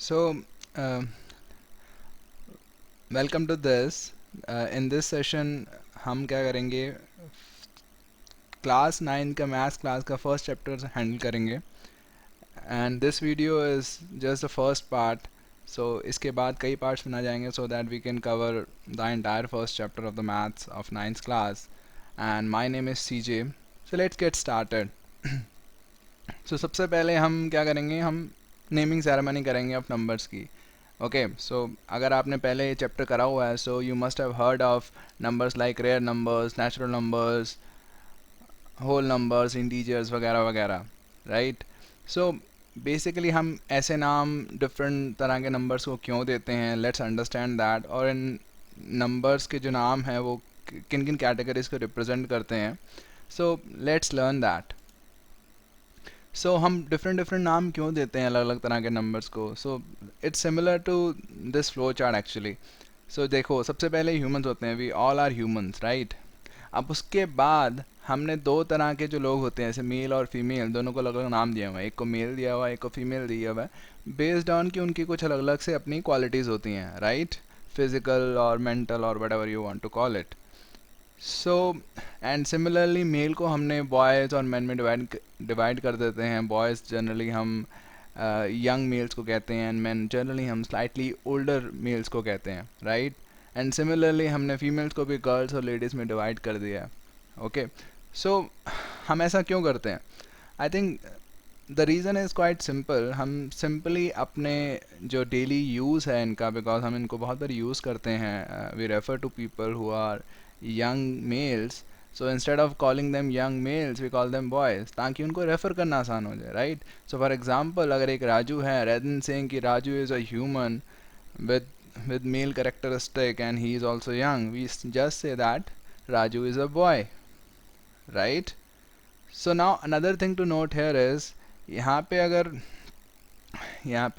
So, uh, welcome to this. In this session हम क्या करेंगे, क्लास 9 का मैथ्स क्लास का फर्स्ट चैप्टर हैंडल करेंगे and this video is just the first part. So इसके बाद कई पार्ट्स बना जाएंगे so that we can cover the entire first chapter of the maths of 9th class. And my name is CJ. So let's get started. So सबसे पहले हम क्या करेंगे, हम नेमिंग सेरेमनी करेंगे ऑफ नंबर्स की. ओके, सो अगर आपने पहले ये चैप्टर करा हुआ है so you must have heard of numbers like real numbers, natural numbers, whole numbers, integers वगैरह वगैरह, राइट. सो बेसिकली हम ऐसे नाम डिफरेंट तरह के नंबर्स को क्यों देते हैं, लेट्स अंडरस्टैंड दैट. और इन नंबर्स के जो नाम हैं वो किन किन कैटेगरीज को रिप्रेजेंट करते हैं. So let's learn that. So हम डिफरेंट डिफरेंट नाम क्यों देते हैं अलग अलग तरह के नंबर्स को. So it's similar to this flow chart actually. So देखो, सबसे पहले ह्यूमंस होते हैं, we all are humans, right. अब उसके बाद हमने दो तरह के जो लोग होते हैं, जैसे मेल और फीमेल, दोनों को अलग अलग नाम दिया हुआ है. एक को मेल दिया हुआ है, एक को फीमेल दिया हुआ है, बेस्ड ऑन कि उनकी कुछ अलग अलग से अपनी क्वालिटीज़ होती हैं, राइट. फिजिकल और मेंटल और whatever you want to call it. So and similarly male को हमने बॉयज़ और मैन में डिवाइड कर देते हैं. बॉयज़ जनरली हम यंग मेल्स को कहते हैं एंड मैन जनरली हम स्लाइटली ओल्डर मेल्स को कहते हैं, राइट. एंड सिमिलरली हमने फीमेल्स को भी गर्ल्स और लेडीज़ में डिवाइड कर दिया है. ओके, सो हम ऐसा क्यों करते हैं? I think the reason is quite simple. हम सिंपली अपने जो डेली यूज़ है इनका, बिकॉज हम इनको बहुत बार यूज़ करते हैं, we refer to people who are young males, so instead of calling them young males we call them boys, ताकि उनको रेफ़र करना आसान हो जाए, राइट. सो फॉर एग्जांपल अगर एक राजू है, rather than saying कि Raju is a human with male characteristic and he is also young, we just say that Raju is a boy, right. So now another thing to note here is, यहाँ पे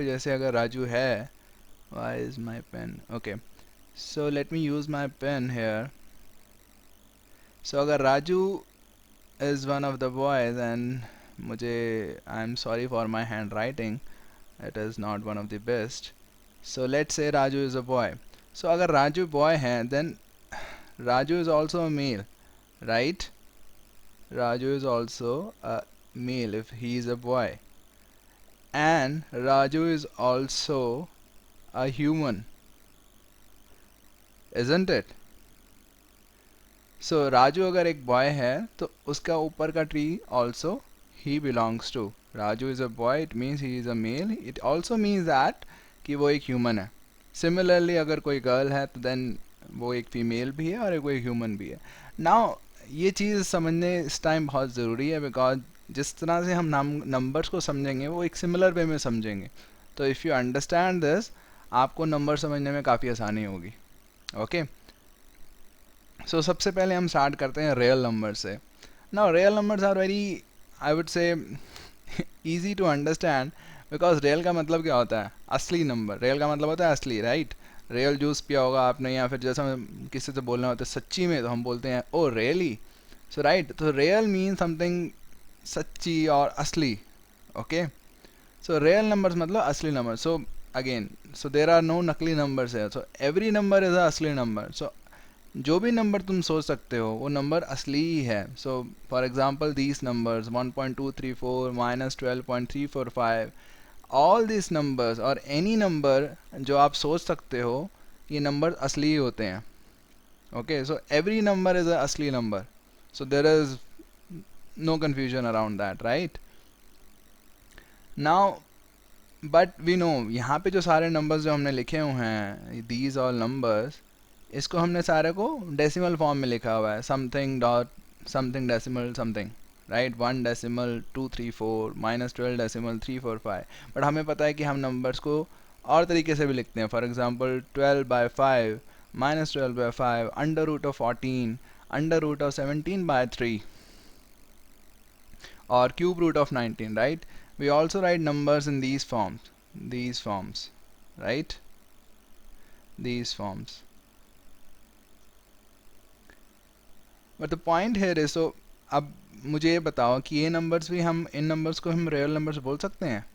जैसे अगर राजू है, why is my pen, okay, so let me use my pen here. So अगर Raju is one of the boys and मुझे, I am sorry for my handwriting, it is not one of the best. So let's say Raju is a boy. So अगर Raju boy है then Raju is also a male, right. Raju is also a male if he is a boy, and Raju is also a human, isn't it. सो राजू अगर एक boy है तो उसका ऊपर का tree also he belongs to. Raju is a boy, it means he is a male, it also means that कि वो एक ह्यूमन है. सिमिलरली अगर कोई गर्ल है तो देन वो एक फ़ीमेल भी है और एक वो एक ह्यूमन भी है. नाउ ये चीज़ समझने इस टाइम बहुत ज़रूरी है, बिकॉज जिस तरह से हम नंबर्स को समझेंगे वो एक सिमिलर वे में समझेंगे. तो इफ़ यू अंडरस्टैंड दिस, आपको नंबर समझने में काफ़ी आसानी होगी. ओके, सो सबसे पहले हम स्टार्ट करते हैं रियल नंबर से. Now real numbers are very, I would say, easy to understand, because real का मतलब क्या होता है? असली नंबर. रियल का मतलब होता है असली, राइट. रियल जूस पिया होगा आपने, या फिर जैसे हम किसी से बोलना होता है सच्ची में, तो हम बोलते हैं ओ रियली. सो राइट, तो रियल मीन समथिंग सच्ची और असली. ओके, सो रियल नंबर्स मतलब असली number. So again, so there are no नकली नंबर्स है. So every number is a असली नंबर. सो जो भी नंबर तुम सोच सकते हो वो नंबर असली ही है. So for example these numbers 1.234 -12.345, all this numbers और एनी नंबर जो आप सोच सकते हो, ये नंबर असली ही होते हैं. Okay, so every number is a असली number. So there is no confusion around that, right. Now but we know, यहाँ पे जो सारे नंबर्स जो हमने लिखे हुए हैं, दीज ऑल नंबर्स, इसको हमने सारे को डेसिमल फॉर्म में लिखा हुआ है. Something dot something decimal something, right. 1.234 -12.345. But हमें पता है कि हम नंबर्स को और तरीके से भी लिखते हैं. For example 12/5 -12/5, √14, √17/3, or cube root of 19, right. We also write numbers in these forms, right, these forms. But the point here is, so अब मुझे ये बताओ कि ये नंबर्स भी, हम इन नंबर्स को हम रियल नंबर्स बोल सकते हैं?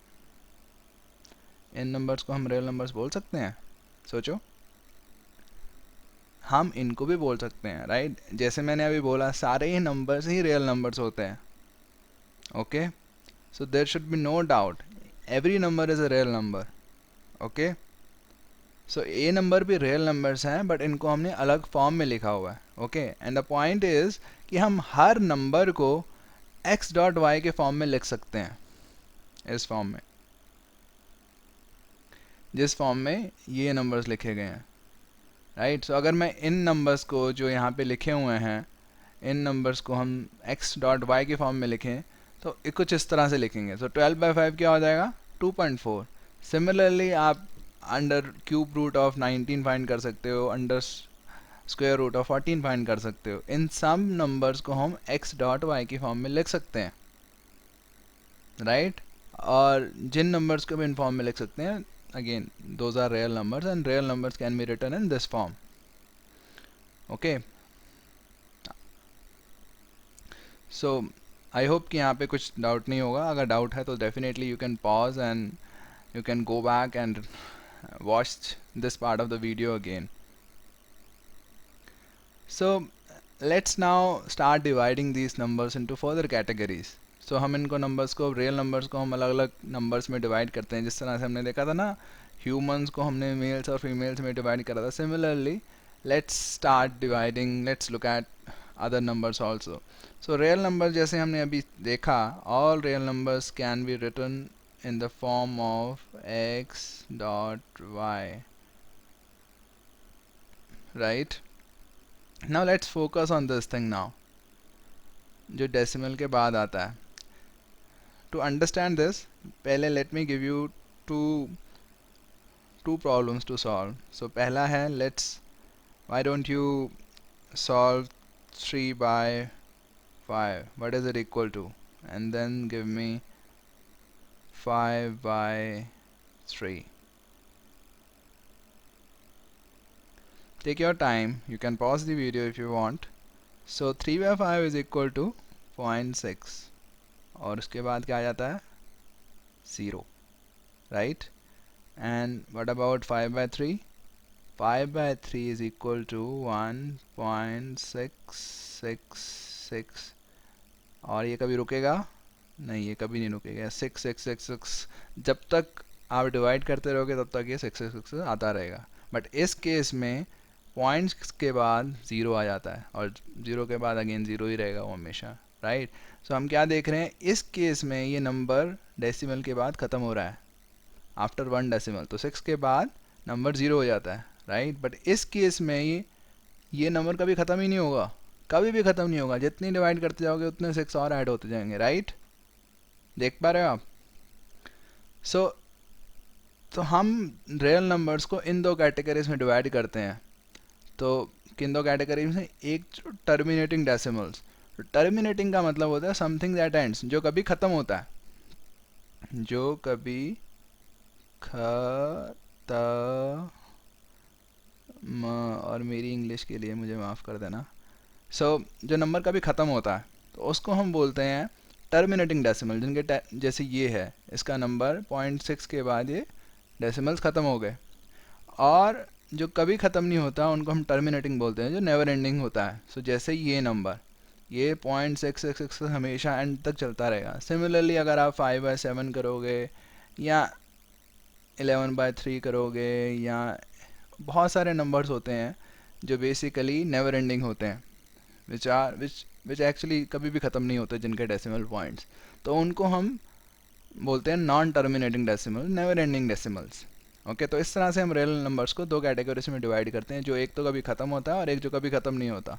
इन नंबर्स को हम रियल नंबर्स बोल सकते हैं? सोचो, हम इनको भी बोल सकते हैं, राइट? जैसे मैंने अभी बोला, सारे ही नंबर्स ही रियल नंबर्स होते हैं। Okay, so there should be no doubt, every number is a real number. Okay, so A number भी रियल नंबर्स हैं, बट इनको हमने अलग फॉर्म में लिखा हुआ है। Okay, and the point is कि हम हर नंबर को एक्स डॉट वाई के फॉर्म में लिख सकते हैं, इस फॉर्म में, जिस फॉर्म में ये नंबर्स लिखे गए हैं, राइट? सो अगर मैं इन नंबर्स को जो यहाँ पे लिखे हुए हैं, इन नंबर्स को हम x डॉट वाई के फॉर्म में लिखें तो कुछ इस तरह से लिखेंगे। सो 12/5 क्या हो जाएगा? 2.4। सिमिलरली आप under cube root of 19 find कर सकते हो, under square root of 14 find कर सकते हो। इन सम नंबर्स को हम x डॉट वाई की फॉर्म में लिख सकते हैं, राइट? और जिन नंबर्स को भी इन फॉर्म में लिख सकते हैं, again those are real numbers and real numbers can be written in this form. Okay, so I hope कि यहाँ पे कुछ डाउट नहीं होगा। अगर डाउट है तो definitely you can pause and you can go back and watch this part of the video again. So let's now start dividing these numbers into further categories. So हम इनको numbers को, real numbers को हम अलग अलग numbers में divide करते हैं, जिस तरह से हमने देखा था ना, humans को हमने males और females में divide करा था। Similarly let's start dividing, let's look at other numbers also. So real numbers जैसे हमने अभी देखा, all real numbers can be written in the form of x dot y, right? Now let's focus on this thing now, जो decimal के बाद आता है। To understand this, पहले let me give you two problems to solve. So पहला है, why don't you solve 3/5, what is it equal to, and then give me 5/3. Take your time, you can pause the video if you want. So 3/5 is equal to 0.6 और उसके बाद क्या आ जाता है? 0, right? And what about 5/3? 5/3 is equal to 1.666 और ये कभी रुकेगा नहीं, ये कभी नहीं रुकेगा। 6 जब तक आप डिवाइड करते रहोगे तब तक ये 6 आता रहेगा। बट इस केस में पॉइंट्स के बाद 0 आ जाता है और 0 के बाद अगेन 0 ही रहेगा वो हमेशा, राइट? सो हम क्या देख रहे हैं, इस केस में ये नंबर डेसिमल के बाद ख़त्म हो रहा है, आफ्टर 1 डेसिमल। तो 6 के बाद नंबर 0 हो जाता है, राइट? बट इस केस में ये नंबर कभी ख़त्म ही नहीं होगा, कभी भी ख़त्म नहीं होगा। जितनी डिवाइड करते जाओगे उतने 6 और ऐड होते जाएंगे, राइट? देख पा रहे हो आप? तो हम रियल नंबर्स को इन दो कैटेगरीज में डिवाइड करते हैं। तो किन दो कैटेगरीज में? एक टर्मिनेटिंग डेसिमल्स। टर्मिनेटिंग का मतलब होता है समथिंग दैट एंड्स, जो कभी ख़त्म होता है, जो कभी और मेरी इंग्लिश के लिए मुझे माफ़ कर देना। जो नंबर कभी ख़त्म होता है तो उसको हम बोलते हैं टर्मिनेटिंग डेसिमल, जिनके जैसे ये है, इसका नंबर 0.6 के बाद ये डेसिमल्स ख़त्म हो गए। और जो कभी ख़त्म नहीं होता उनको हम टर्मिनेटिंग बोलते हैं, जो नेवर एंडिंग होता है। जैसे ये नंबर, ये 0.666 हमेशा एंड तक चलता रहेगा। सिमिलरली अगर आप 5/7 करोगे या 11/3 करोगे, या बहुत सारे नंबर्स होते हैं जो बेसिकली नेवर एंडिंग होते हैं, विच एक्चुअली कभी भी ख़त्म नहीं होते, जिनके डेसिमल पॉइंट्स, तो उनको हम बोलते हैं non terminating decimal, never ending decimals. Okay, तो इस तरह से हम रियल नंबर्स को दो कैटेगरीज में डिवाइड करते हैं, जो एक तो कभी ख़त्म होता है और एक जो कभी ख़त्म नहीं होता,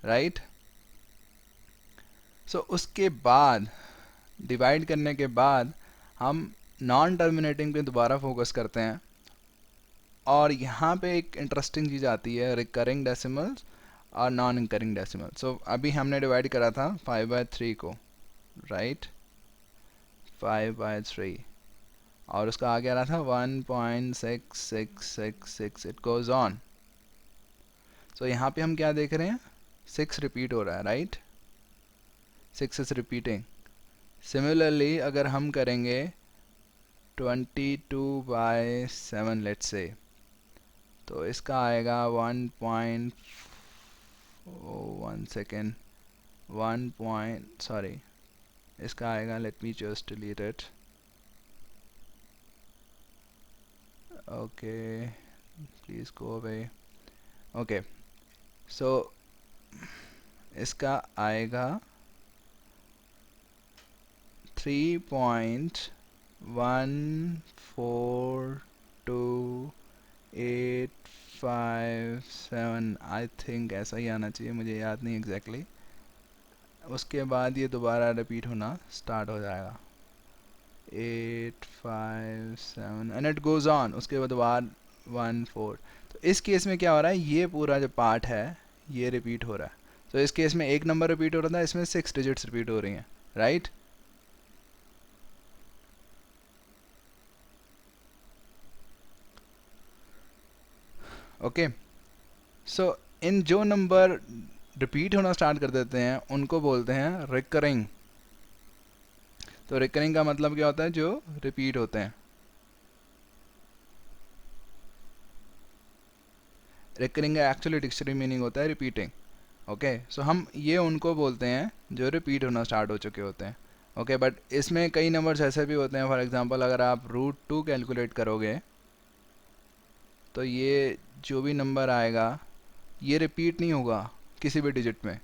राइट? उसके बाद डिवाइड करने के बाद हम नॉन टर्मिनेटिंग पे दोबारा फोकस करते हैं, और यहाँ पे एक इंटरेस्टिंग चीज़ आती है, रिकरिंग डेसिमल्स और नॉन रिकरिंग डेसिमल्स। अभी हमने डिवाइड करा था 5/3 को, राइट? 5/3 और उसका आगे आ रहा था 1.6666, इट गोज़ ऑन। यहाँ पे हम क्या देख रहे हैं, 6 रिपीट हो रहा है, राइट? 6 is repeating. सिमिलरली अगर हम करेंगे 22/7 लेट्स से, तो इसका आएगा 1 सेकेंड 1 पॉइंट सॉरी, इसका आएगा, let me just delete it, okay please go away, okay so इसका आएगा 3.142857 आई थिंक ऐसा ही आना चाहिए, मुझे याद नहीं एग्जैक्टली उसके बाद ये दोबारा रिपीट होना स्टार्ट हो जाएगा 857 एंड इट गोज़ ऑन, उसके बाद 14। तो इस केस में क्या हो रहा है, ये पूरा जो पार्ट है ये रिपीट हो रहा है। तो इस केस में एक नंबर रिपीट हो रहा था, इसमें 6 डिजिट्स रिपीट हो रही हैं, राइट। ओके सो इन जो नंबर रिपीट होना स्टार्ट कर देते हैं उनको बोलते हैं रिकरिंग। तो रिकरिंग का मतलब क्या होता है, जो रिपीट होते हैं। रिकरिंग का एक्चुअली डिक्शनरी मीनिंग होता है रिपीटिंग। ओके सो हम ये उनको बोलते हैं जो रिपीट होना स्टार्ट हो चुके होते हैं। ओके बट इसमें कई नंबर्स ऐसे भी होते हैं, फॉर एग्जांपल अगर आप √2 कैलकुलेट करोगे तो ये जो भी नंबर आएगा ये रिपीट नहीं होगा किसी भी डिजिट में।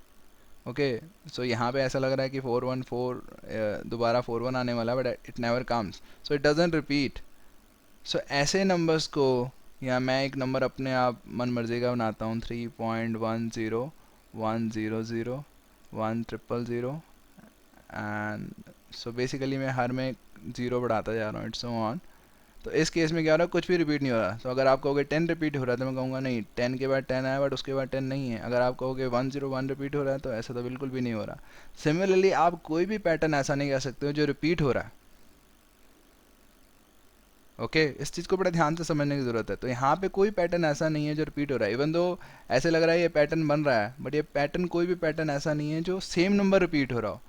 ओके सो यहाँ पे ऐसा लग रहा है कि 414 दोबारा 41 आने वाला है, but it never comes, so it doesn't repeat. So ऐसे नंबर्स को, या मैं एक नंबर अपने आप मन मर्जी का बनाता हूँ 3.10 100 100 एंड सो बेसिकली मैं हर में 0 बढ़ाता जा रहा हूँ, इट्स सो ऑन। तो इस केस में क्या हो रहा है, कुछ भी रिपीट नहीं हो रहा। तो अगर आप कहोगे 10 रिपीट हो रहा है तो मैं कहूँगा नहीं, 10 के बाद 10 आया बट उसके बाद 10 नहीं है। अगर आप कहोगे 101 रिपीट हो रहा है तो ऐसा तो बिल्कुल भी नहीं हो रहा। सिमिलरली आप कोई भी पैटर्न ऐसा नहीं कह सकते हो जो रिपीट हो रहा है। ओके इस चीज़ को बड़ा ध्यान से समझने की ज़रूरत है। तो यहाँ पे कोई पैटर्न ऐसा नहीं है जो रिपीट हो रहा है, इवन दो ऐसे लग रहा है ये पैटर्न बन रहा है, बट ये पैटर्न, कोई भी पैटर्न ऐसा नहीं है जो सेम नंबर रिपीट हो रहा हो।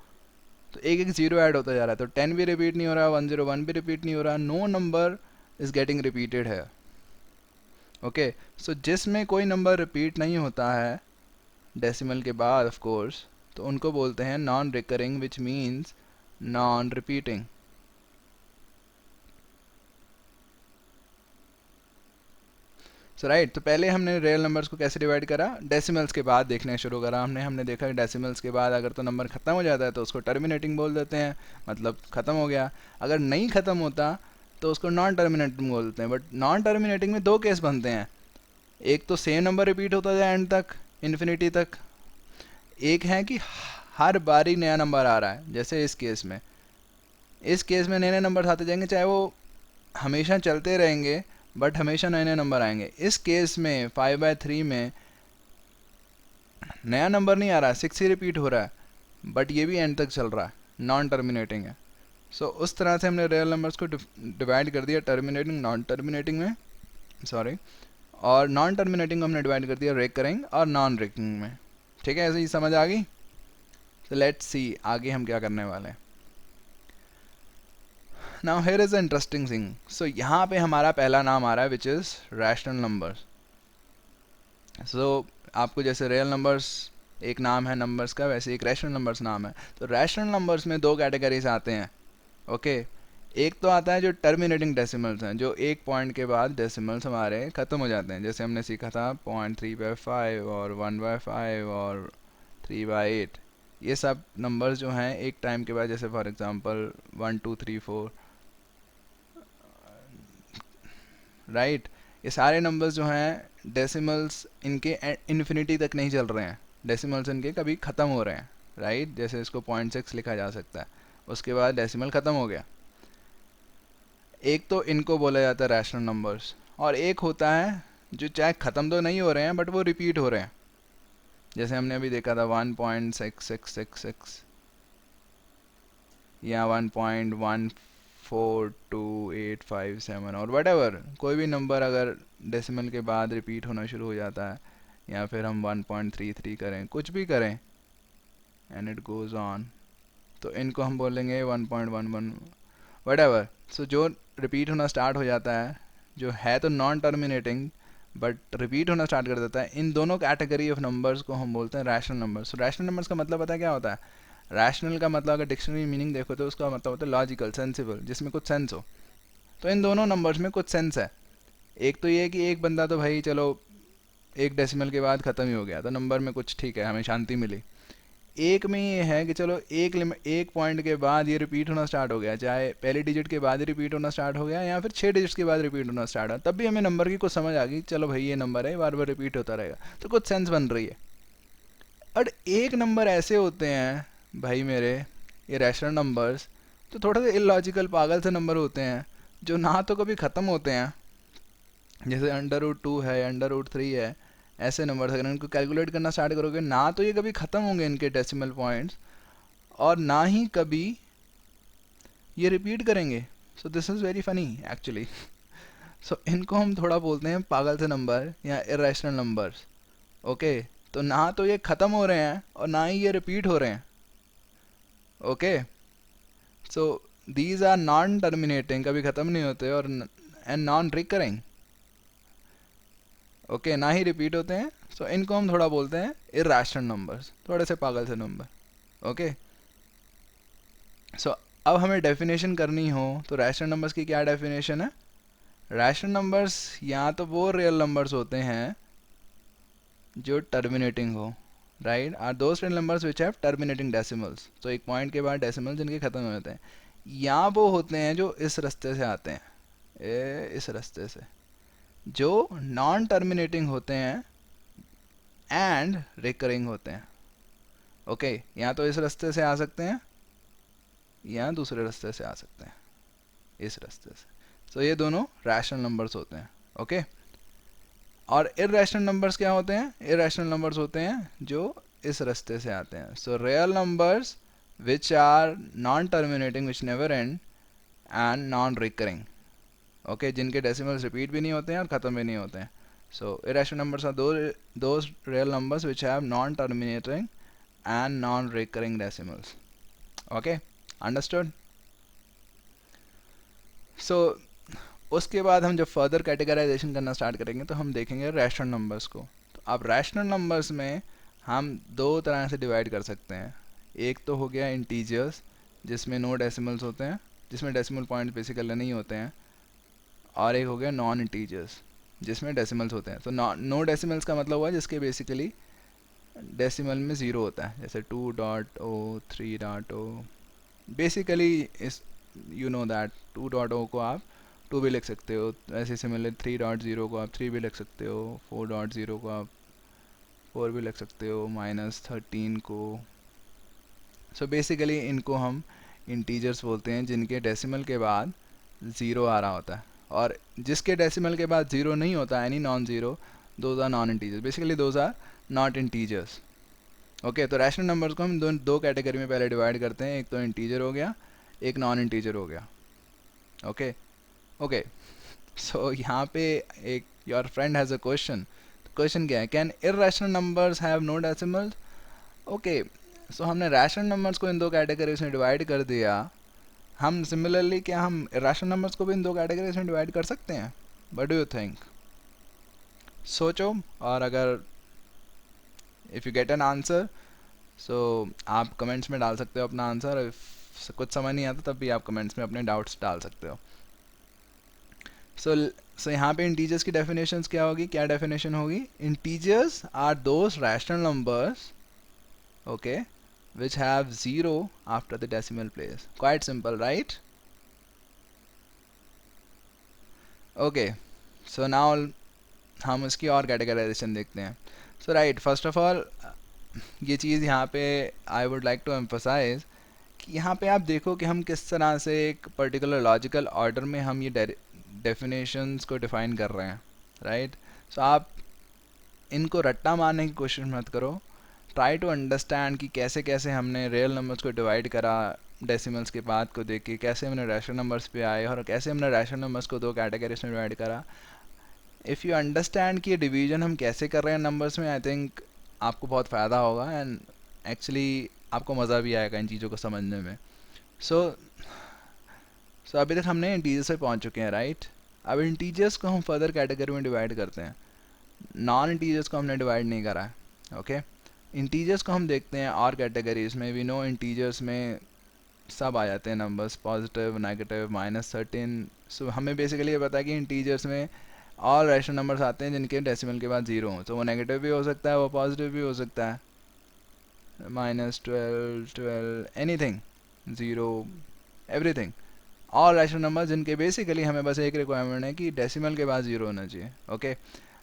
तो एक एक जीरो ऐड होता जा रहा है, तो 10 भी रिपीट नहीं हो रहा, 101 भी रिपीट नहीं हो रहा, no number is getting repeated है। ओके सो जिसमें कोई नंबर रिपीट नहीं होता है डेसिमल के बाद ऑफ कोर्स, तो उनको बोलते हैं non recurring, which means non repeating. So right, तो पहले हमने रियल नंबर्स को कैसे डिवाइड करा, डेसिमल्स के बाद देखने शुरू करा हमने देखा कि डेसिमल्स के बाद अगर तो नंबर ख़त्म हो जाता है तो उसको टर्मिनेटिंग बोल देते हैं, मतलब ख़त्म हो गया। अगर नहीं ख़त्म होता तो उसको नॉन टर्मिनेटिंग बोलते हैं। बट नॉन टर्मिनेटिंग में दो केस बनते हैं, एक तो सेम नंबर रिपीट होता जाए एंड तक, इन्फिनिटी तक, एक है कि हर बारी नया नंबर आ रहा है, जैसे इस केस में। इस केस में नए नए नंबर आते जाएंगे, चाहे वो हमेशा चलते रहेंगे बट हमेशा नए नए नंबर आएंगे। इस केस में 5/3 में नया नंबर नहीं आ रहा, 6 ही रिपीट हो रहा है, बट ये भी एंड तक चल रहा है, नॉन टर्मिनेटिंग है। सो उस तरह से हमने रियल नंबर्स को डिवाइड कर दिया टर्मिनेटिंग नॉन टर्मिनेटिंग में, सॉरी, और नॉन टर्मिनेटिंग को हमने डिवाइड कर दिया रिकरिंग और नॉन रिकरिंग में। ठीक है, ऐसे ही समझ आ गई। तो लेट्स सी आगे हम क्या करने वाले हैं। Now here is a interesting thing. So यहाँ पे हमारा पहला नाम आ रहा है which is rational numbers. So आपको जैसे रियल नंबर्स एक नाम है नंबर्स का, वैसे एक रैशनल नंबर्स नाम है। तो रैशनल नंबर्स में दो कैटेगरीज आते हैं। ओके एक तो आता है जो टर्मिनेटिंग डेसिमल्स हैं, जो एक पॉइंट के बाद डेसिमल्स हमारे ख़त्म हो जाते हैं, जैसे हमने सीखा था 0.3/5 और 1/5 और 3/8। ये सब नंबर्स जो हैं एक टाइम के बाद, जैसे फॉर एग्जांपल 1 2 3 4, राइट, ये सारे नंबर्स जो हैं डेसिमल्स इनके इन्फिनिटी तक नहीं चल रहे हैं, डेसिमल्स इनके कभी ख़त्म हो रहे हैं, राइट। जैसे इसको 0.6 लिखा जा सकता है, उसके बाद डेसिमल ख़त्म हो गया। एक तो इनको बोला जाता है रैशनल नंबर्स, और एक होता है जो चाहे ख़त्म तो नहीं हो रहे हैं बट वो रिपीट हो रहे हैं, जैसे हमने अभी देखा था 1.6666 या 1.142857 और वटेवर, कोई भी नंबर अगर डेसिमल के बाद रिपीट होना शुरू हो जाता है, या फिर हम 1.33 करें, कुछ भी करें एंड इट गोज़ ऑन, तो इनको हम बोलेंगे 1.11 वट सो जो रिपीट होना स्टार्ट हो जाता है, जो है तो नॉन टर्मिनेटिंग बट रिपीट होना स्टार्ट कर देता है, इन दोनों कैटेगरी ऑफ नंबर्स को हम बोलते हैं रैशनल नंबर्स। रैशनल नंबर्स का मतलब पता है क्या होता है? रैशनल का मतलब अगर डिक्शनरी मीनिंग देखो तो उसका मतलब होता है लॉजिकल, सेंसिबल, जिसमें कुछ सेंस हो। तो इन दोनों नंबर्स में कुछ सेंस है। एक तो ये है कि एक बंदा तो भाई चलो एक डेसिमल के बाद ख़त्म ही हो गया, तो नंबर में कुछ ठीक है, हमें शांति मिली। एक में ये है कि चलो एक पॉइंट के बाद ये रिपीट होना स्टार्ट हो गया, चाहे पहले डिजिट के बाद ही रिपीट होना स्टार्ट हो गया या फिर 6 डिजिट्स के बाद रिपीट होना स्टार्ट हो, तब भी हमें नंबर की कुछ समझ आ गई, चलो भाई ये नंबर है, बार बार रिपीट होता रहेगा, तो कुछ सेंस बन रही है। और एक नंबर ऐसे होते हैं भाई मेरे, ये रैशनल नंबर्स, तो थोड़ा सा इलॉजिकल पागल से नंबर होते हैं, जो ना तो कभी ख़त्म होते हैं, जैसे अंडर रूट 2 है, अंडर रूट 3 है। ऐसे नंबर्स अगर इनको कैलकुलेट करना स्टार्ट करोगे ना तो ये कभी ख़त्म होंगे इनके डेसिमल पॉइंट्स, और ना ही कभी ये रिपीट करेंगे। So this is very funny actually. So इनको हम थोड़ा बोलते हैं पागल से नंबर या इरेशनल नंबर्स। ओके, तो ना तो ये ख़त्म हो रहे हैं और ना ही ये रिपीट हो रहे हैं। Okay, so these are non terminating, कभी ख़त्म नहीं होते, और एंड नॉन रिकरिंग। ओके, ना ही रिपीट होते हैं। सो इनको हम थोड़ा बोलते हैं इरेशनल नंबर्स, थोड़े से पागल से नंबर। ओके, सो अब हमें डेफिनेशन करनी हो तो रैशनल नंबर्स की क्या डेफिनेशन है? रैशनल नंबर्स या तो वो रियल नंबर्स होते हैं जो टर्मिनेटिंग हो, right, are those real numbers which have terminating decimals, तो एक पॉइंट के बाद डेसिमल जिनके ख़त्म हो जाते हैं, या वो होते हैं जो इस रास्ते से आते हैं, इस रास्ते से, जो नॉन टर्मिनेटिंग होते हैं एंड रिकरिंग होते हैं। ओके, या तो इस रास्ते से आ सकते हैं या दूसरे रास्ते से आ सकते हैं, इस रास्ते से। तो ये दोनों रैशनल नंबर्स होते हैं। ओके, और इरेशनल नंबर्स क्या होते हैं? इरेशनल नंबर्स होते हैं जो इस रास्ते से आते हैं। So real numbers which are non terminating, which never end, and non recurring. Okay, जिनके डेसिमल्स रिपीट भी नहीं होते हैं और ख़त्म भी नहीं होते हैं। So irrational numbers are those real numbers which have non terminating and non recurring decimals. Okay, understood? So उसके बाद हम जब फर्दर कैटेगराइजेशन करना स्टार्ट करेंगे तो हम देखेंगे रैशनल नंबर्स को। तो अब रैशनल नंबर्स में हम दो तरह से डिवाइड कर सकते हैं। एक तो हो गया इंटीजर्स, जिसमें नो डेसिमल्स होते हैं, जिसमें डेसिमल पॉइंट्स बेसिकली नहीं होते हैं, और एक हो गया नॉन इंटीजर्स, जिसमें डेसिमल्स होते हैं। तो नो डेसिमल्स का मतलब हुआ जिसके बेसिकली डेसिमल में ज़ीरो होता है, जैसे 2.0, 3.0। बेसिकली इस यू नो दैट 2.0 को आप 2 भी लिख सकते हो, ऐसे सिमिलर 3.0 को आप 3 भी लिख सकते हो, 4.0 को आप 4 भी लिख सकते हो, -13 को। सो बेसिकली इनको हम इंटीजर्स बोलते हैं जिनके डेसिमल के बाद ज़ीरो आ रहा होता है, और जिसके डेसिमल के बाद ज़ीरो नहीं होता, any non zero, those are non integers, basically those are not integers. Okay, तो रैशनल नंबर्स को हम दो कैटेगरी में पहले डिवाइड करते हैं, एक तो इंटीजर हो गया, एक नॉन इंटीजर हो गया। ओके ओके, सो यहाँ पे एक your friend has a question. Question क्या है? Can irrational numbers have no decimals? Okay, so हमने रैशनल नंबर्स को इन दो कैटेगरीज में डिवाइड कर दिया। हम सिमिलरली क्या हम इरेशनल नंबर्स को भी इन दो कैटेगरीज में डिवाइड कर सकते हैं? What do you think? सोचो, और अगर if you get an answer, so आप कमेंट्स में डाल सकते हो अपना आंसर। इफ कुछ समझ नहीं आता तब भी आप कमेंट्स में अपने डाउट्स डाल सकते हो। सो यहाँ पे इंटीजर्स की डेफिनेशंस क्या होगी? क्या डेफिनेशन होगी? Integers are those rational numbers, okay, which have 0 after the decimal place. Quite simple, right? Okay, so now हम उसकी और कैटेगराइजेशन देखते हैं। So right, first of all ये चीज़ यहाँ पे I would like to emphasize कि यहाँ पे आप देखो कि हम किस तरह से एक पर्टिकुलर लॉजिकल ऑर्डर में हम ये डेफिनेशंस को डिफ़ाइन कर रहे हैं, राइट? सो आप इनको रट्टा मारने की कोशिश मत करो। ट्राई टू अंडरस्टैंड कि कैसे कैसे हमने रियल नंबर्स को डिवाइड करा, डेसिमल्स के बाद को देख के कैसे हमने रैशनल नंबर्स पे आए, और कैसे हमने रैशनल नंबर्स को दो कैटेगरीज में डिवाइड करा। इफ़ यू अंडरस्टैंड कि ये डिवीजन हम कैसे कर रहे हैं नंबर्स में, आई थिंक आपको बहुत फ़ायदा होगा, एंड एक्चुअली आपको मज़ा भी आएगा इन चीज़ों को समझने में। सो सो अभी तक हमने इंटीजर्स पे पहुंच चुके हैं, राइट। अब इंटीजर्स को हम फर्दर कैटेगरी में डिवाइड करते हैं। नॉन इंटीजर्स को हमने डिवाइड नहीं करा है, ओके। इंटीजर्स को हम देखते हैं और कैटेगरीज में। वी नो इंटीजर्स में सब आ जाते हैं नंबर्स, पॉजिटिव, नेगेटिव, -13। सो हमें बेसिकली ये पता है कि इंटीजर्स में ऑल रैशनल नंबर्स आते हैं जिनके डेसिमल के बाद 0 हो। तो वो नेगेटिव भी हो सकता है, वो पॉजिटिव भी हो सकता है, -12, 12, anything, 0, everything. All rational number जिनके बेसिकली हमें बस एक रिक्वायरमेंट है कि डेसिमल के बाद 0 होना चाहिए, ओके।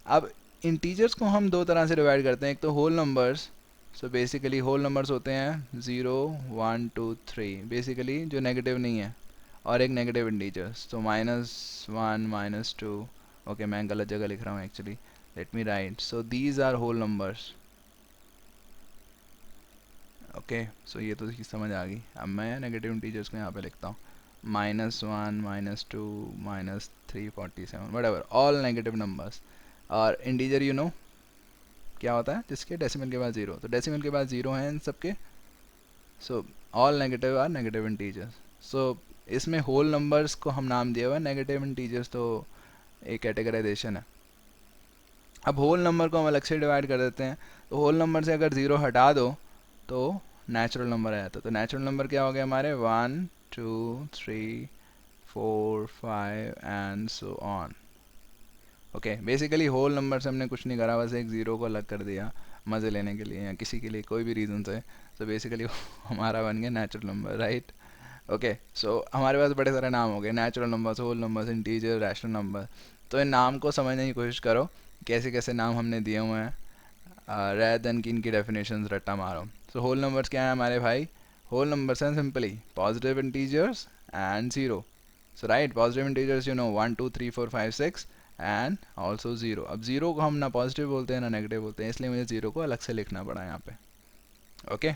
अब इंटीजर्स को हम दो तरह से डिवाइड करते हैं। एक तो whole numbers. So basically whole numbers होते हैं 0, 1, 2, 3, बेसिकली जो नेगेटिव नहीं है, और एक नेगेटिव इंटीजर्स, तो -1, -2। ओके, मैं गलत जगह लिख रहा हूँ actually, let me write. So these are whole numbers, okay. So ये तो समझ आ गई। अब मैं नेगेटिव इंटीजर्स को यहाँ पे लिखता हूँ, -1, -2, -347, वट ऑल नेगेटिव नंबर्स। और इंटीजर यू नो क्या होता है, जिसके डेसिमल के बाद 0, तो डेसिमल के बाद 0 हैं इन सबके। So all negative are negative integers. So इसमें होल नंबर्स को हम नाम दिया हुआ है नेगेटिव इंटीजर्स, तो एक कैटेगराइजेशन है। अब होल नंबर को हम अलग से डिवाइड कर देते हैं। तो होल नंबर से अगर 0 हटा दो तो नेचुरल नंबर आ जाता है। तो नेचुरल नंबर क्या हो गया हमारे, 1, 2, 3, 4, 5 and so on, okay. Basically whole number से हमने कुछ नहीं करा, बस एक 0 को अलग कर दिया मज़े लेने के लिए या किसी के लिए कोई भी रीज़न से। तो बेसिकली हमारा बन गया natural number, right. Okay, so हमारे पास बड़े सारे नाम हो गए, natural numbers, whole numbers, integer, rational number. तो इन नाम को समझने की कोशिश करो, कैसे कैसे नाम हमने दिए हुए हैं, रेदर देन कि इनकी डेफिनेशंस रट्टा मारो। सो होल नंबर्स क्या है हमारे भाई, होल नंबर्स हैं simply positive integers and 0। So right, positive integers you know 1, 2, 3, 4, 5, 6 and also 0। अब 0 को हम ना पॉजिटिव बोलते हैं ना नेगेटिव बोलते हैं, इसलिए मुझे 0 को अलग से लिखना पड़ा यहाँ पे, ओके।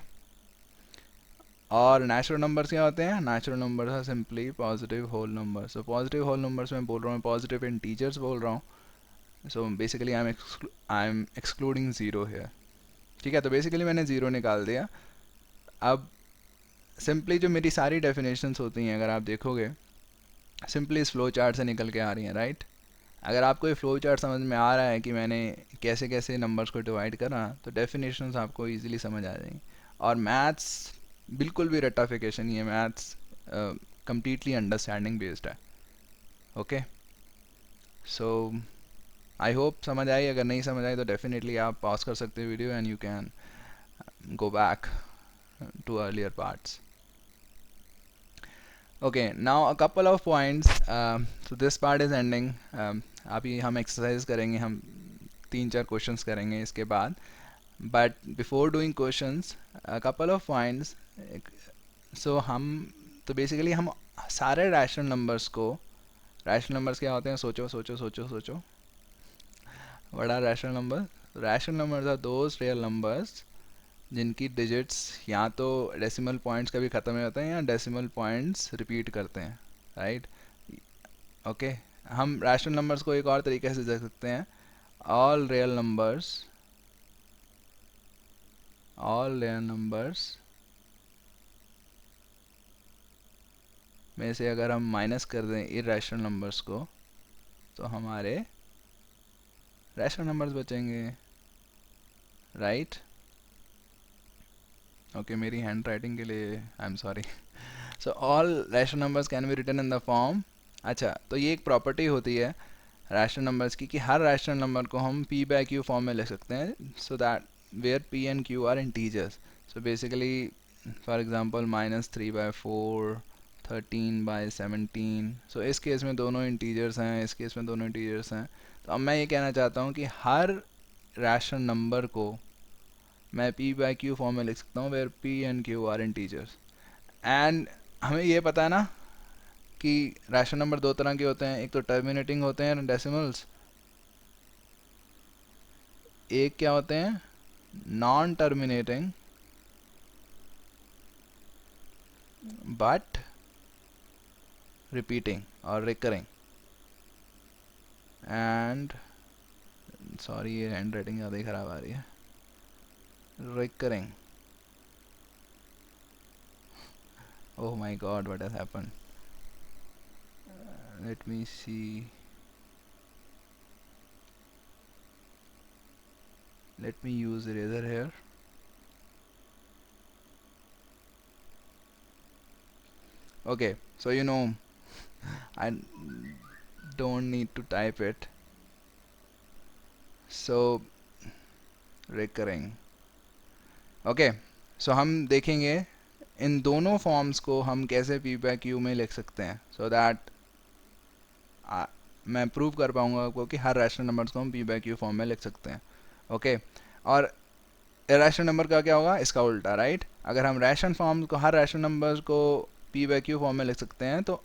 और नेचुरल नंबर्स क्या होते हैं, नेचुरल नंबर्स है simply positive whole number. So positive whole numbers में बोल रहा हूँ, पॉजिटिव इंटीजर्स बोल रहा हूँ। So basically I am excluding 0 है, ठीक है। तो बेसिकली मैंने 0 निकाल दिया। अब सिंपली जो मेरी सारी डेफिनेशंस होती हैं, अगर आप देखोगे सिंपली इस फ्लो चार्ट से निकल के आ रही हैं, राइट। अगर आपको ये फ्लो चार्ट समझ में आ रहा है कि मैंने कैसे कैसे नंबर्स को डिवाइड करा, तो डेफिनेशंस आपको इजीली समझ आ जाएंगी। और मैथ्स बिल्कुल भी रट्टाफिकेशन नहीं है, मैथ्स कंप्लीटली अंडरस्टैंडिंग बेस्ड है, ओके। सो आई होप समझ आई। अगर नहीं समझ आई तो डेफिनेटली आप पॉज कर सकते हैं video and you can go back to earlier parts. Okay, now a couple of points. So this part is ending. अभी हम एक्सरसाइज करेंगे, हम 3-4 क्वेश्चंस करेंगे इसके बाद। But before doing questions a couple of points. So हम तो basically हम सारे रैशनल नंबर्स को, रैशनल नंबर्स क्या होते हैं, सोचो सोचो सोचो सोचो, what are rational number? Rational numbers are those real numbers जिनकी डिजिट्स या तो डेसिमल पॉइंट्स कभी ख़त्म हो जाते हैं या डेसिमल पॉइंट्स रिपीट करते हैं, राइट, ओके। हम रैशनल नंबर्स को एक और तरीके से देख सकते हैं, all real numbers, all real numbers में से अगर हम माइनस कर दें इरैशनल नंबर्स को, तो हमारे रैशनल नंबर्स बचेंगे, राइट। ओके, मेरी हैंड राइटिंग के लिए I am sorry. So all rational numbers can be written in the form. अच्छा, तो ये एक प्रॉपर्टी होती है रैशनल नंबर्स की कि हर रैशनल नंबर को हम p बाई क्यू फॉर्म में लिख सकते हैं, so that where p and q are integers. So basically for example -3/4, 13/17। So इस केस में दोनों इंटीजर्स हैं, इस केस में दोनों इंटीजर्स हैं। तो अब मैं ये कहना चाहता हूँ कि हर रैशनल नंबर को मैं p बाई क्यू फॉर्म में लिख सकता हूँ where p and q are integers. And हमें ये पता है ना कि रैशनल नंबर दो तरह के होते हैं, एक तो टर्मिनेटिंग होते हैं डेसिमल्स, एक क्या होते हैं, नॉन टर्मिनेटिंग बट रिपीटिंग और रिकरिंग। एंड सॉरी, ये हैंड राइटिंग ज़्यादा ही ख़राब आ रही है, recurring, oh my God what has happened. let me see, let me use eraser here. Okay, so you know I don't need to type it, so recurring. Okay, so हम देखेंगे इन दोनों forms को हम कैसे पी बाय क्यू में लिख सकते हैं, सो दैट मैं प्रूव कर पाऊंगा आपको कि हर रैशनल नंबर्स को हम पी बाय क्यू फॉर्म में लिख सकते हैं. ओके, और इरेशनल नंबर का क्या होगा, इसका उल्टा, राइट. अगर हम रैशनल फॉर्म को, हर रैशनल नंबर्स को पी बाय क्यू फॉर्म में लिख सकते हैं, तो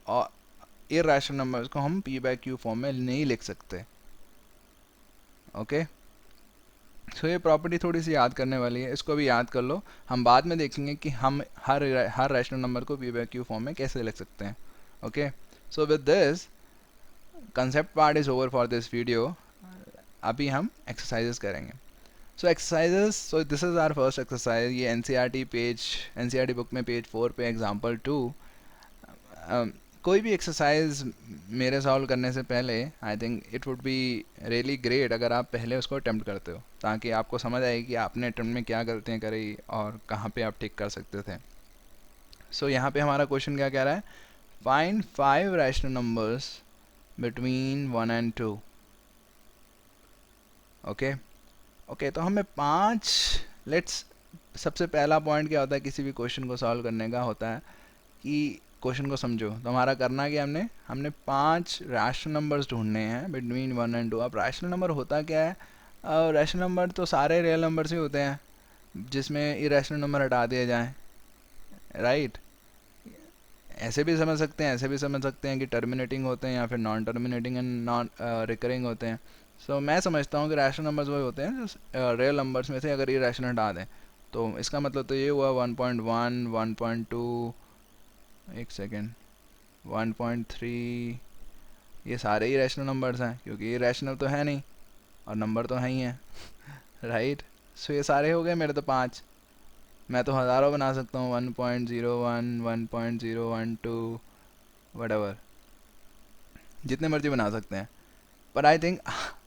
इरेशनल नंबर्स को हम पी बाय क्यू फॉर्म में नहीं लिख सकते. ओके, सो ये प्रॉपर्टी थोड़ी सी याद करने वाली है, इसको भी याद कर लो. हम बाद में देखेंगे कि हम हर रैशनल नंबर को पी बाय क्यू फॉर्म में कैसे लिख सकते हैं. Okay, so with this concept part is over for this video. अभी हम एक्सरसाइजेस करेंगे. So exercises, so this is our first exercise. ये एनसीईआरटी बुक में पेज 4 पे एग्जांपल 2. कोई भी एक्सरसाइज मेरे सॉल्व करने से पहले I think it would be really great अगर आप पहले उसको अटेम्प्ट करते हो, ताकि आपको समझ आए कि आपने अटेम्प्ट में क्या गलतियाँ करी और कहाँ पे आप ठीक कर सकते थे. सो यहाँ पे हमारा क्वेश्चन क्या कह रहा है, find 5 rational numbers between 1 and 2. Okay okay, तो हमें 5 लेट्स, सबसे पहला पॉइंट क्या होता है किसी भी क्वेश्चन को सॉल्व करने का, होता है कि क्वेश्चन को समझो. तो हमारा करना कि हमने 5 रैशनल नंबर्स ढूंढने हैं बिटवीन 1 and 2. अब रैशनल नंबर होता क्या है, रैशनल नंबर तो सारे रियल नंबर्स ही होते हैं जिसमें इरेशनल नंबर हटा दिए जाएं, राइट. ऐसे भी समझ सकते हैं, ऐसे भी समझ सकते हैं कि टर्मिनेटिंग होते हैं या फिर non terminating and non recurring होते हैं. सो मैं समझता हूँ कि रैशनल नंबर्स वही होते हैं जो रियल नंबर्स में से अगर इरेशनल हटा दें. तो इसका मतलब तो ये हुआ 1.1, 1.2, एक सेकेंड, 1.3, ये सारे ही रैशनल नंबर्स हैं क्योंकि ये रैशनल तो है नहीं और नंबर तो है ही हैं, राइट. सो ये सारे हो गए मेरे तो 5. मैं तो हज़ारों बना सकता हूँ, 1.01, 1.012, वटएवर, जितने मर्जी बना सकते हैं. पर आई थिंक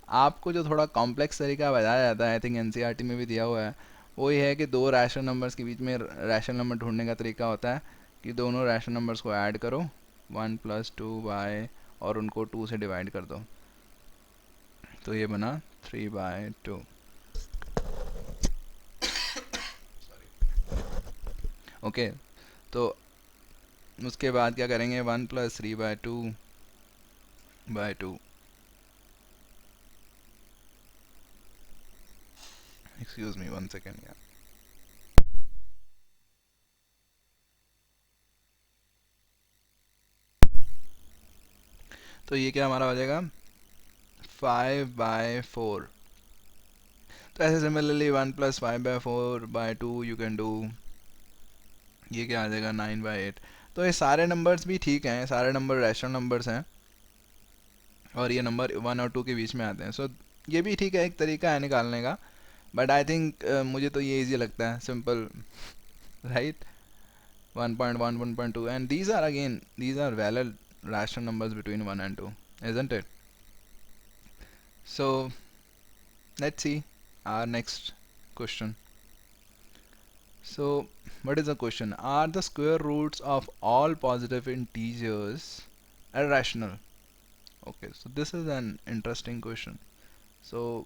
आपको जो थोड़ा कॉम्प्लेक्स तरीका बताया जाता है, आई थिंक एनसीईआरटी में भी दिया हुआ है, वो ये है कि दो रैशनल नंबर्स के बीच में रैशनल नंबर ढूंढने का तरीका होता है कि दोनों रैशनल नंबर्स को ऐड करो 1 + 2 बाय, और उनको 2 से डिवाइड कर दो, तो ये बना 3/2. ओके, तो उसके बाद क्या करेंगे, 1 + 3/2/2. एक्सक्यूज मी 1 सेकेंड यार. तो ये क्या हमारा हो जाएगा 5/4. तो ऐसे सिमिलरली 1 + 5/4/2 यू कैन डू, ये क्या आ जाएगा 9/8. तो ये सारे नंबर्स भी ठीक हैं, सारे नंबर रैशनल नंबर्स हैं और ये नंबर 1 और 2 के बीच में आते हैं. सो ये भी ठीक है, एक तरीका है निकालने का. बट आई थिंक मुझे तो ये इजी लगता है, simple, right. 1.1, 1.2, and these are valid rational numbers between 1 and 2, isn't it? So let's see our next question. So what is the question? Are the square roots of all positive integers irrational? Okay, so this is an interesting question. So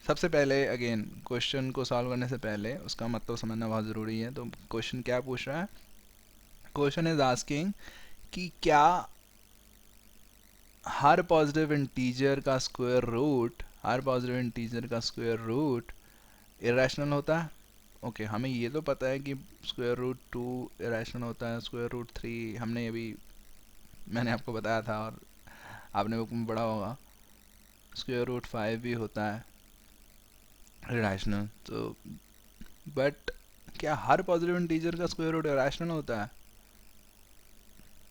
सबसे पहले again question को solve करने से पहले उसका मतलब समझना बहुत ज़रूरी है. तो क्वेश्चन क्या पूछ रहा है, क्वेश्चन इज आस्किंग कि क्या हर पॉजिटिव इंटीजर का स्क्वायर रूट इरेशनल होता है. ओके, हमें ये तो पता है कि √2 इरेशनल होता है, √3 हमने अभी, मैंने आपको बताया था और आपने बुक में पढ़ा होगा, √5 भी होता है इरेशनल. तो बट क्या हर पॉजिटिव इंटीजर का स्क्वायर रूट इरेशनल होता है?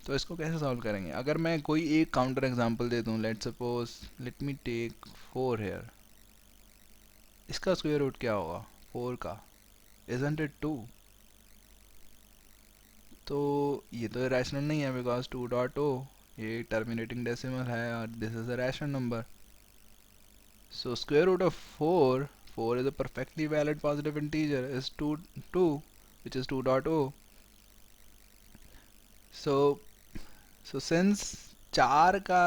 तो इसको कैसे सॉल्व करेंगे? अगर मैं कोई एक काउंटर एग्जांपल दे दूं, लेट मी टेक 4 हेयर, इसका स्क्वायर रूट क्या होगा 4 का? Isn't it 2? तो ये तो इरेशनल नहीं है बिकॉज 2.0 ये टर्मिनेटिंग डेसिमल है और this is a rational number. So square root of 4, 4 is a perfectly valid positive integer, is 2, which is 2.0. So since 4 का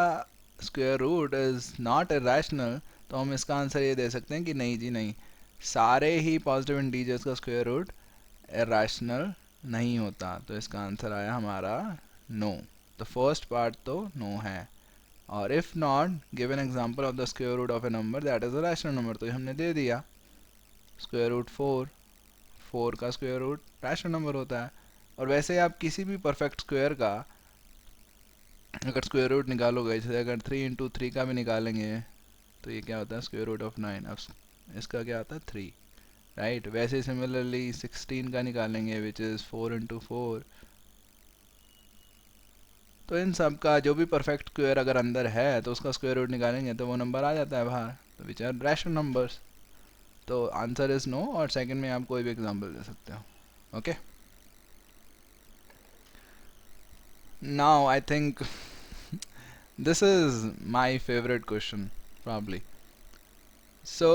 square root is not irrational, तो हम इसका आंसर ये दे सकते हैं कि नहीं जी नहीं, सारे ही पॉजिटिव इंटीजर्स का स्क्वायर रूट irrational नहीं होता. तो इसका आंसर आया हमारा नो. द फर्स्ट पार्ट तो नो है. और if not, give an example of the square root of a number that is a rational number. तो ये हमने दे दिया. स्क्वायर रूट 4 का स्क्वायर रूट रैशनल नंबर होता है. और वैसे आप किसी भी परफेक्ट स्क्वायर का अगर स्क्वायर रूट निकालोगे, जैसे अगर 3 इंटू 3 का भी निकालेंगे तो ये क्या होता है, स्क्वायर रूट ऑफ 9. अब इसका क्या होता है 3, राइट. वैसे सिमिलरली 16 का निकालेंगे विच इज़ 4 इंटू 4. तो इन सब का जो भी परफेक्ट स्क्वायर अगर अंदर है तो उसका स्क्वायर रूट निकालेंगे तो वो नंबर आ जाता है बाहर. तो विच आर रैशनल नंबर्स. तो आंसर इज़ नो. और सेकंड में आप कोई भी एग्जांपल दे सकते हो. Okay, now I think this is my favorite question probably. So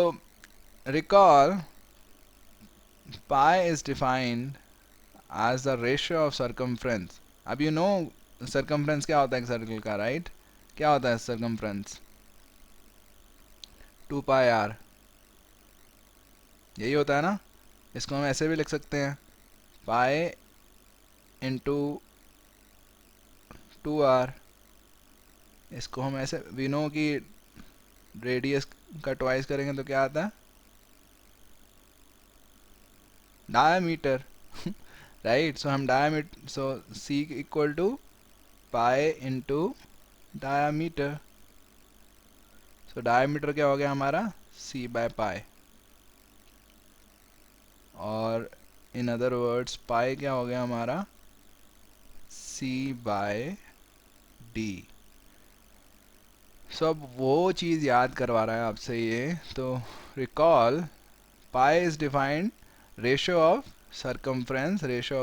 recall pi is defined as the ratio of circumference. अब you know circumference क्या होता है एक सर्कल का, राइट? क्या होता है circumference? 2 pi r, यही होता है ना. इसको हम ऐसे भी लिख सकते हैं, पाई इंटू 2r. इसको हम ऐसे वी नो कि रेडियस का ट्वाइस करेंगे तो क्या आता है, डायमीटर. राइट. सो हम diameter, so c equal to pi into diameter. So diameter क्या हो गया हमारा, c बाय पाई. और इन अदर वर्ड्स पाई क्या हो गया हमारा, c बाय d. सो अब वो चीज़ याद करवा रहा है आपसे ये. तो recall pi is defined ratio of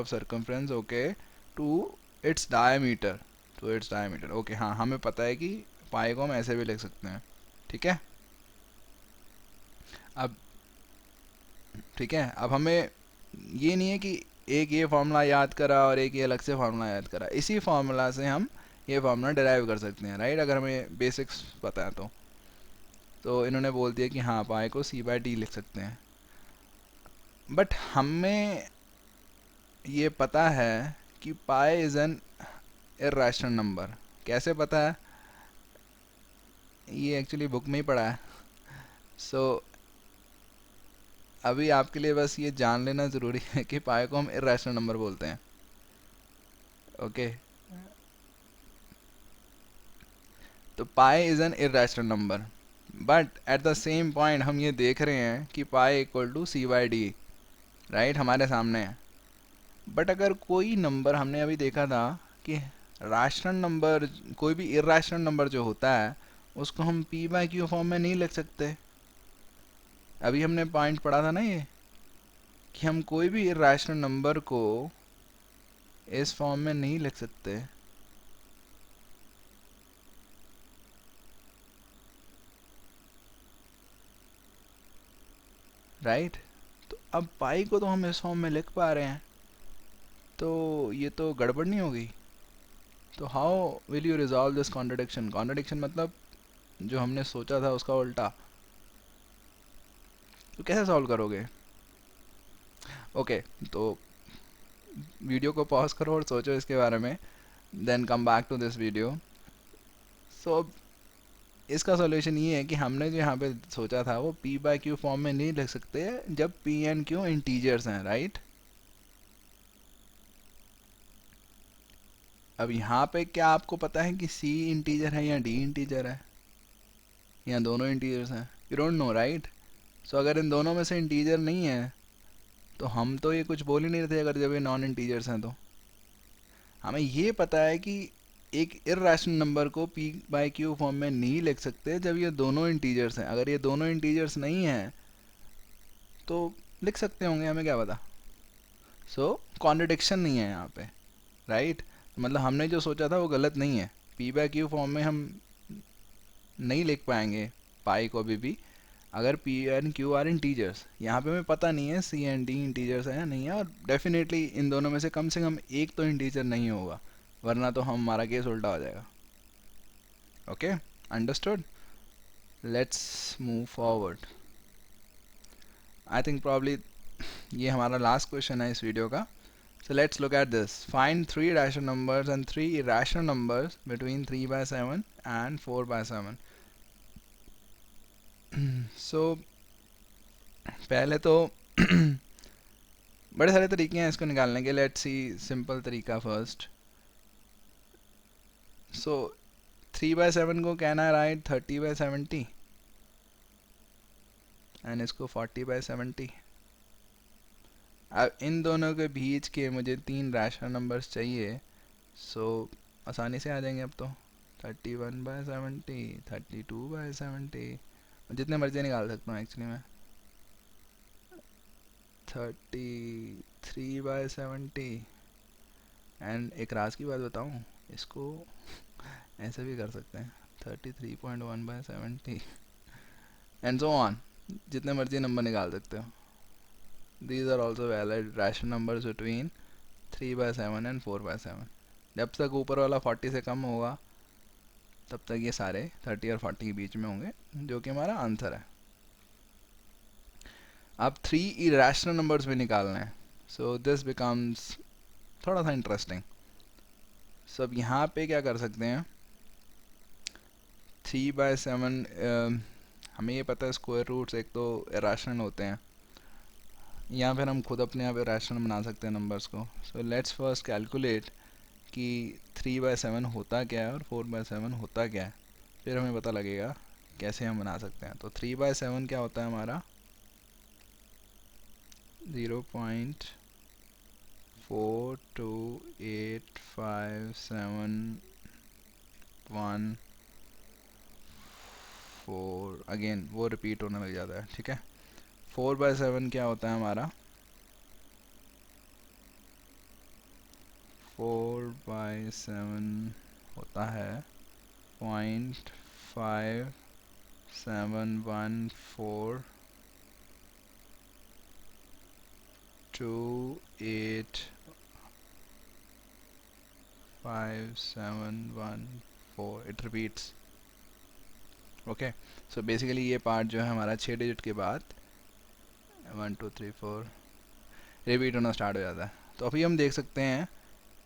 circumference okay to its diameter. Okay. हाँ, हमें पता है कि पाई को हम ऐसे भी लिख सकते हैं. ठीक है. अब ठीक है, अब हमें ये नहीं है कि एक ये फार्मूला याद करा और एक ये अलग से फार्मूला याद करा. इसी फार्मूला से हम ये फार्मूला डिराइव कर सकते हैं, राइट. अगर हमें बेसिक्स पता है तो इन्होंने बोल दिया कि हाँ, पाई को c बाय डी लिख सकते हैं. बट हमें ये पता है कि पाई इज़ एन इर्रेशनल नंबर. कैसे पता है, ये एक्चुअली बुक में ही पढ़ा है. सो अभी आपके लिए बस ये जान लेना ज़रूरी है कि पाई को हम इर्रेशनल नंबर बोलते हैं. ओके. तो pi is an irrational number, but at the same point हम ये देख रहे हैं कि pi equal to c by D, right, हमारे सामने है. बट अगर कोई नंबर, हमने अभी देखा था कि रैशनल नंबर, कोई भी इर्रेशनल नंबर जो होता है उसको हम p बाई क्यू फॉर्म में नहीं लिख सकते. अभी हमने पॉइंट पढ़ा था ना ये, कि हम कोई भी इर्रेशनल नंबर को इस फॉर्म में नहीं लिख सकते. राइट. तो अब पाई को तो हम इस फॉर्म में लिख पा रहे हैं, तो ये तो गड़बड़ नहीं होगी. तो how will you resolve this contradiction. Contradiction मतलब जो हमने सोचा था उसका उल्टा. तो कैसे सॉल्व करोगे. ओके, तो वीडियो को पॉज करो और सोचो इसके बारे में, then come back to this video. So इसका सॉल्यूशन ये है कि हमने जो यहाँ पे सोचा था वो p बाई क्यू फॉर्म में नहीं लिख सकते जब p एंड q इंटीजर्स हैं, राइट. अब यहाँ पे क्या आपको पता है कि c इंटीजर है या d इंटीजर है, या दोनों इंटीजर्स हैं. You don't know, right. So अगर इन दोनों में से इंटीजर नहीं है तो हम तो ये कुछ बोल ही नहीं रहे थे. अगर जब ये नॉन इंटीजर्स हैं तो हमें ये पता है कि एक इर्रेशनल नंबर को p बाई क्यू फॉर्म में नहीं लिख सकते जब ये दोनों इंटीजर्स हैं. अगर ये दोनों इंटीजर्स नहीं हैं तो लिख सकते होंगे, हमें क्या पता. सो कॉन्ट्रडिक्शन नहीं है यहाँ पे, राइट. मतलब हमने जो सोचा था वो गलत नहीं है. पी बाय क्यू फॉर्म में हम नहीं लिख पाएंगे पाई को भी अगर P and Q R integers. यहाँ पे हमें पता नहीं है सी एंड डी इंटीजर्स है या नहीं है, और डेफिनेटली इन दोनों में से कम एक तो इंटीजर नहीं होगा, वरना तो हमारा केस उल्टा हो जाएगा। Okay, understood. Let's move forward. I think probably ये हमारा लास्ट क्वेश्चन है इस वीडियो का। So let's look at this. Find 3 rational numbers and 3 irrational numbers between 3/7 and 4/7. So पहले तो बड़े सारे तरीके हैं इसको निकालने के। लेट्स सी सिंपल तरीका फर्स्ट। सो 3/7 को कहना है राइट 30/70 एंड इसको 40/70। अब इन दोनों के बीच के मुझे 3 रैशनल नंबर्स चाहिए। सो आसानी से आ जाएंगे अब तो। 31/70, 32/70, जितने मर्जी निकाल सकता हूँ एक्चुअली मैं। 33/70 एंड एक राज की बात बताऊँ, इसको ऐसे भी कर सकते हैं 33.1/70 एंड सो ऑन, जितने मर्जी नंबर निकाल सकते हो। These are also valid rational numbers between 3/7 and 4/7। जब तक ऊपर वाला 40 से कम होगा तब तक ये सारे 30 और 40 के बीच में होंगे, जो कि हमारा आंसर है। अब 3 irrational numbers भी निकालना है। सो दिस बिकम्स थोड़ा सा इंटरेस्टिंग। सो अब यहाँ पे क्या कर सकते हैं, 3/7 हमें ये पता है स्क्वायर रूट्स एक तो irrational होते हैं, या फिर हम खुद अपने आप रैशनल बना सकते हैं नंबर्स को। सो लेट्स फर्स्ट कैलकुलेट कि 3/7 होता क्या है और 4/7 होता क्या है, फिर हमें पता लगेगा कैसे हम बना सकते हैं। तो 3/7 क्या होता है हमारा 0.42857114, अगेन वो रिपीट होने लग जाता है, ठीक है। 4/7 क्या होता है हमारा 4/7 होता है 0.5714 it repeats. Okay, so basically ये पार्ट जो है हमारा 6 डिजिट के बाद 1 2 3 4 रिपीट होना स्टार्ट हो जाता है। तो अभी हम देख सकते हैं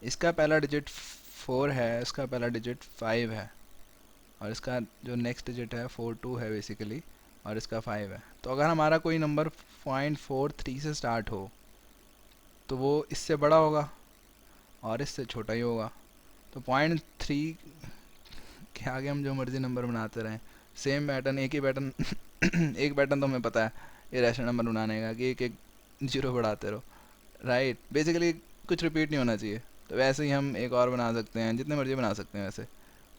इसका पहला डिजिट 4 है, इसका पहला डिजिट 5 है, और इसका जो नेक्स्ट डिजिट है 42 है बेसिकली, और इसका 5 है। तो अगर हमारा कोई नंबर 0.43 से स्टार्ट हो तो वो इससे बड़ा होगा और इससे छोटा ही होगा। तो 0.3 के आगे हम जो मर्जी नंबर बनाते रहें, सेम पैटर्न, एक ही पैटर्न एक पैटर्न तो हमें पता है इरेशनल नंबर बनाने का, कि एक एक जीरो बढ़ाते रहो, राइट। बेसिकली कुछ रिपीट नहीं होना चाहिए। तो वैसे ही हम एक और बना सकते हैं, जितने मर्जी बना सकते हैं वैसे।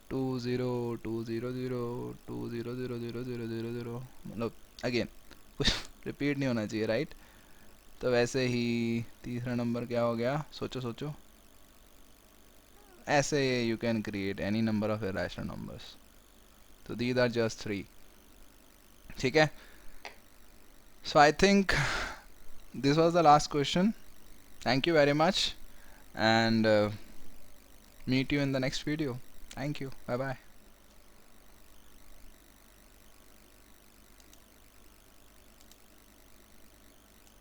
2 0 2 0 0 2 0 0 0 0 0 0, मतलब अगेन कुछ रिपीट नहीं होना चाहिए, राइट। तो वैसे ही तीसरा नंबर क्या हो गया, सोचो सोचो। ऐसे you can create any number of irrational numbers. तो दीज आर जस्ट 3, ठीक है। So I think this was the last question. Thank you very much, and meet you in the next video. Thank you. Bye bye.